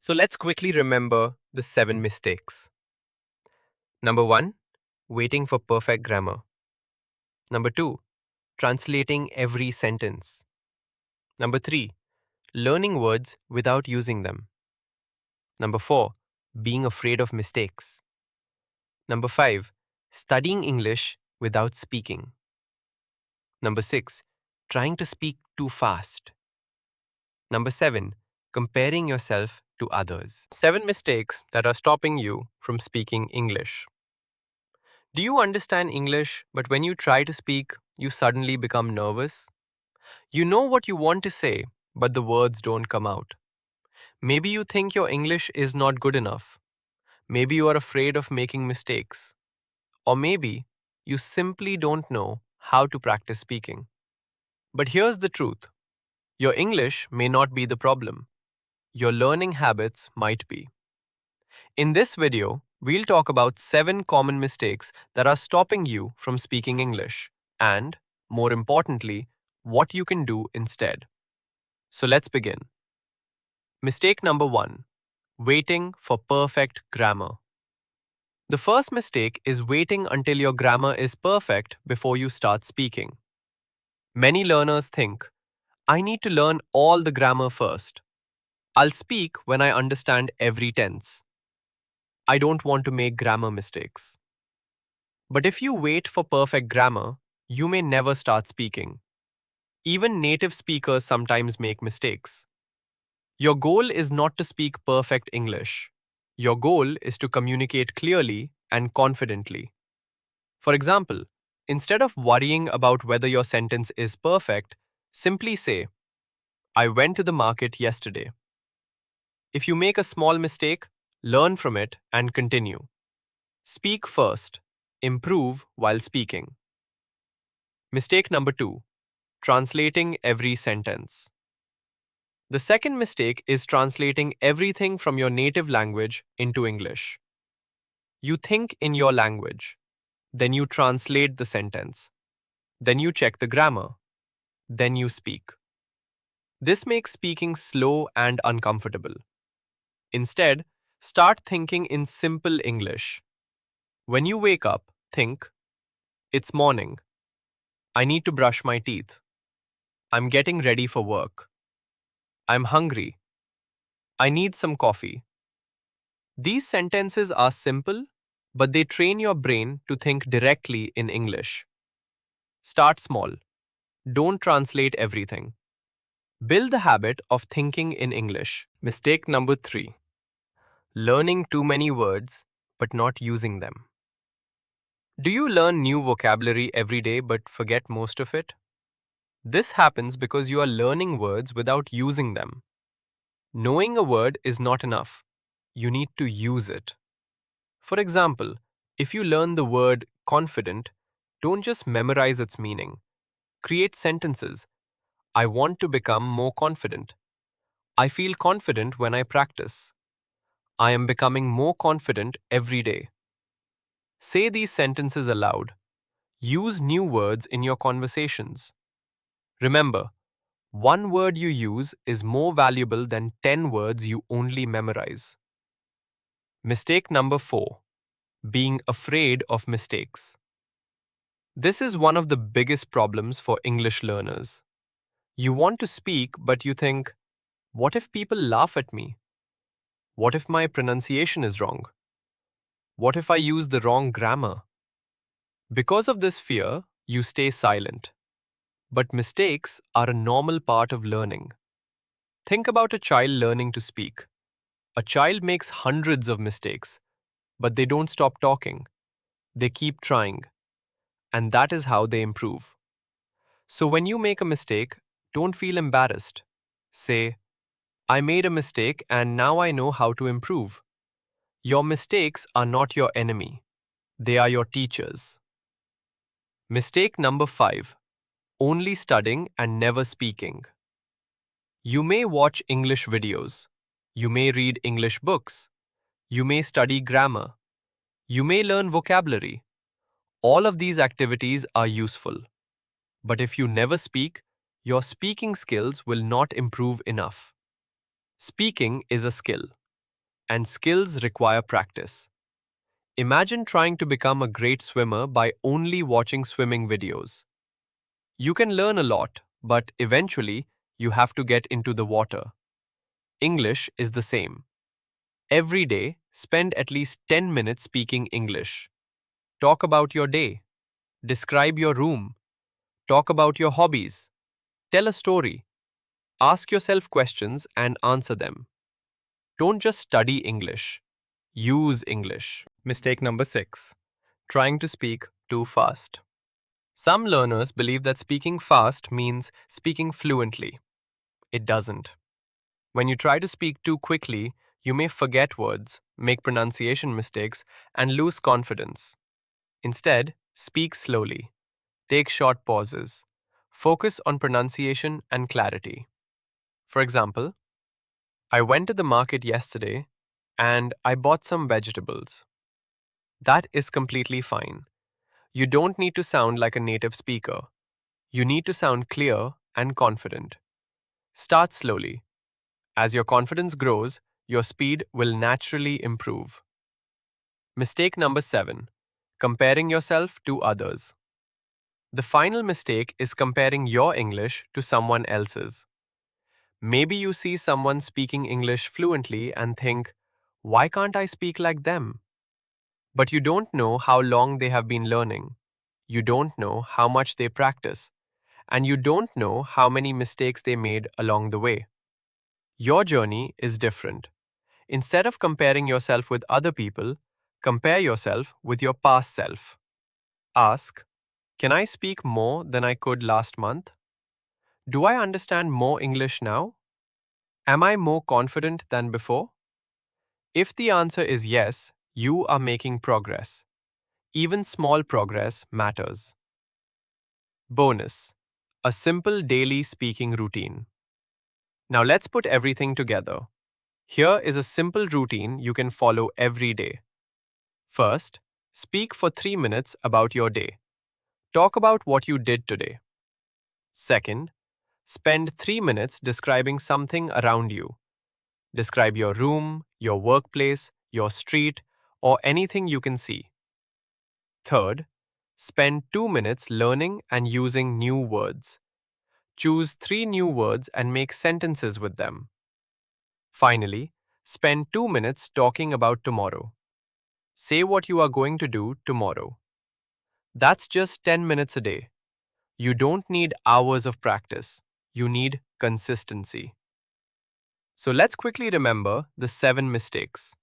So let's quickly remember the 7 mistakes. Number 1, waiting for perfect grammar. Number 2, translating every sentence. Number 3, learning words without using them. Number 4, being afraid of mistakes. Number 5, studying English without speaking. Number 6, trying to speak too fast. Number 7, comparing yourself to others. 7 mistakes that are stopping you from speaking English. Do you understand English, but when you try to speak, you suddenly become nervous? You know what you want to say, but the words don't come out. Maybe you think your English is not good enough. Maybe you are afraid of making mistakes. Or maybe you simply don't know how to practice speaking. But here's the truth. Your English may not be the problem. Your learning habits might be. In this video, we'll talk about 7 common mistakes that are stopping you from speaking English and, more importantly, what you can do instead. So let's begin. Mistake number 1, waiting for perfect grammar. The first mistake is waiting until your grammar is perfect before you start speaking. Many learners think, I need to learn all the grammar first. I'll speak when I understand every tense. I don't want to make grammar mistakes. But if you wait for perfect grammar, you may never start speaking. Even native speakers sometimes make mistakes. Your goal is not to speak perfect English. Your goal is to communicate clearly and confidently. For example, instead of worrying about whether your sentence is perfect, simply say, I went to the market yesterday. If you make a small mistake, learn from it and continue. Speak first. Improve while speaking. Mistake number 2, translating every sentence. The second mistake is translating everything from your native language into English. You think in your language, then you translate the sentence, then you check the grammar, then you speak. This makes speaking slow and uncomfortable. Instead, start thinking in simple English. When you wake up, think, it's morning. I need to brush my teeth. I'm getting ready for work. I'm hungry. I need some coffee. These sentences are simple, but they train your brain to think directly in English. Start small. Don't translate everything. Build the habit of thinking in English. Mistake number 3, learning too many words but not using them. Do you learn new vocabulary every day but forget most of it? This happens because you are learning words without using them. Knowing a word is not enough. You need to use it. For example, if you learn the word confident, don't just memorize its meaning. Create sentences. I want to become more confident. I feel confident when I practice. I am becoming more confident every day. Say these sentences aloud. Use new words in your conversations. Remember, one word you use is more valuable than 10 words you only memorize. Mistake number 4, being afraid of mistakes. This is one of the biggest problems for English learners. You want to speak, but you think, what if people laugh at me? What if my pronunciation is wrong? What if I use the wrong grammar? Because of this fear, you stay silent. But mistakes are a normal part of learning. Think about a child learning to speak. A child makes hundreds of mistakes, but they don't stop talking. They keep trying. And that is how they improve. So when you make a mistake, don't feel embarrassed. Say, I made a mistake and now I know how to improve. Your mistakes are not your enemy. They are your teachers. Mistake number 5, only studying and never speaking. You may watch English videos. You may read English books. You may study grammar. You may learn vocabulary. All of these activities are useful. But if you never speak, your speaking skills will not improve enough. Speaking is a skill. and skills require practice. Imagine trying to become a great swimmer by only watching swimming videos. You can learn a lot, but eventually you have to get into the water. English is the same. Every day, spend at least 10 minutes speaking English. Talk about your day. Describe your room. Talk about your hobbies. Tell a story. Ask yourself questions and answer them. Don't just study English. Use English. Mistake number 6. Trying to speak too fast. Some learners believe that speaking fast means speaking fluently. It doesn't. When you try to speak too quickly, you may forget words, make pronunciation mistakes, and lose confidence. Instead, speak slowly. Take short pauses. Focus on pronunciation and clarity. For example, I went to the market yesterday and I bought some vegetables. That is completely fine. You don't need to sound like a native speaker. You need to sound clear and confident. Start slowly. As your confidence grows, your speed will naturally improve. Mistake number 7. Comparing yourself to others. The final mistake is comparing your English to someone else's. Maybe you see someone speaking English fluently and think, why can't I speak like them? But you don't know how long they have been learning. You don't know how much they practice. And you don't know how many mistakes they made along the way. Your journey is different. Instead of comparing yourself with other people, compare yourself with your past self. Ask, can I speak more than I could last month? Do I understand more English now? Am I more confident than before? If the answer is yes, you are making progress. Even small progress matters. Bonus: a simple daily speaking routine. Now let's put everything together. Here is a simple routine you can follow every day. First, speak for 3 minutes about your day. Talk about what you did today. Second, spend 3 minutes describing something around you. Describe your room, your workplace, your street, or anything you can see. Third, spend 2 minutes learning and using new words. Choose 3 new words and make sentences with them. Finally, spend 2 minutes talking about tomorrow. Say what you are going to do tomorrow. That's just 10 minutes a day. You don't need hours of practice. You need consistency. So let's quickly remember the 7 mistakes.